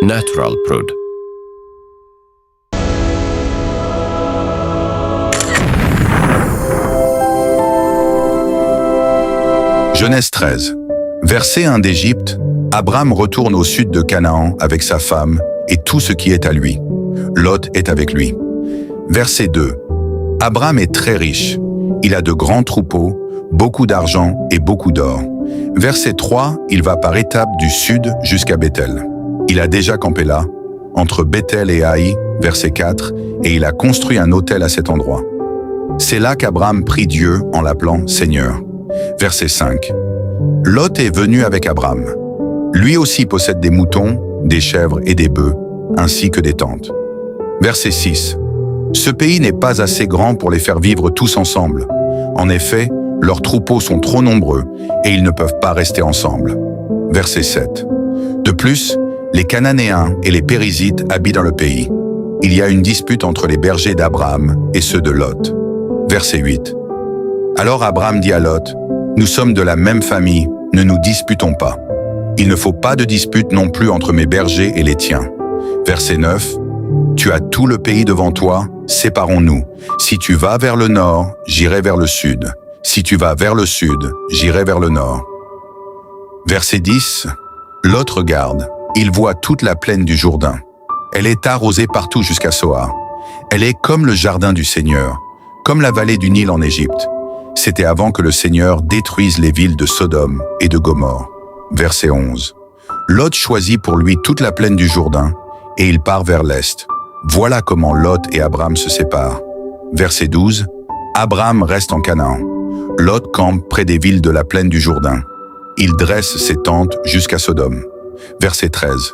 Natural Prod. Genèse 13. Verset 1 d'Égypte, Abraham retourne au sud de Canaan avec sa femme et tout ce qui est à lui. Lot est avec lui. Verset 2. Abraham est très riche. Il a de grands troupeaux, beaucoup d'argent et beaucoup d'or. Verset 3, il va par étapes du sud jusqu'à Béthel. Il a déjà campé là, entre Béthel et Haï, verset 4, et il a construit un autel à cet endroit. C'est là qu'Abraham prie Dieu en l'appelant Seigneur. Verset 5. Lot est venu avec Abraham. Lui aussi possède des moutons, des chèvres et des bœufs, ainsi que des tentes. Verset 6. Ce pays n'est pas assez grand pour les faire vivre tous ensemble. En effet, leurs troupeaux sont trop nombreux et ils ne peuvent pas rester ensemble. Verset 7. De plus, les Cananéens et les Périzites habitent dans le pays. Il y a une dispute entre les bergers d'Abraham et ceux de Lot. Verset 8. Alors Abraham dit à Lot, « Nous sommes de la même famille, ne nous disputons pas. Il ne faut pas de dispute non plus entre mes bergers et les tiens. » Verset 9. « Tu as tout le pays devant toi, séparons-nous. Si tu vas vers le nord, j'irai vers le sud. Si tu vas vers le sud, j'irai vers le nord. » Verset 10. Lot regarde. Il voit toute la plaine du Jourdain. Elle est arrosée partout jusqu'à Soar. Elle est comme le jardin du Seigneur, comme la vallée du Nil en Égypte. C'était avant que le Seigneur détruise les villes de Sodome et de Gomorrhe. Verset 11. Lot choisit pour lui toute la plaine du Jourdain, et il part vers l'est. Voilà comment Lot et Abraham se séparent. Verset 12. Abraham reste en Canaan. Lot campe près des villes de la plaine du Jourdain. Il dresse ses tentes jusqu'à Sodome. Verset 13.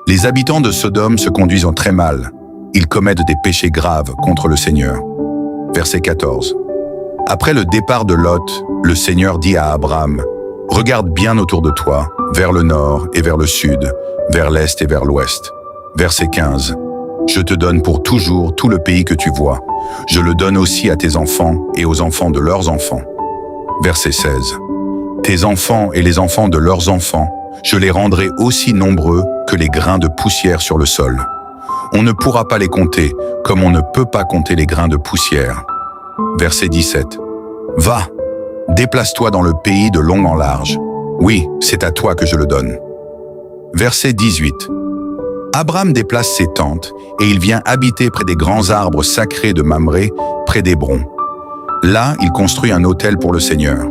Les habitants de Sodome se conduisent très mal. Ils commettent des péchés graves contre le Seigneur. Verset 14. Après le départ de Lot, le Seigneur dit à Abraham, « Regarde bien autour de toi, vers le nord et vers le sud, vers l'est et vers l'ouest. » Verset 15. « Je te donne pour toujours tout le pays que tu vois. Je le donne aussi à tes enfants et aux enfants de leurs enfants. » Verset 16. « Tes enfants et les enfants de leurs enfants, je les rendrai aussi nombreux que les grains de poussière sur le sol. On ne pourra pas les compter, comme on ne peut pas compter les grains de poussière. » Verset 17. « Va, déplace-toi dans le pays de long en large. Oui, c'est à toi que je le donne. » Verset 18. Abraham déplace ses tentes et il vient habiter près des grands arbres sacrés de Mamré, près d'Hébron. Là, il construit un autel pour le Seigneur.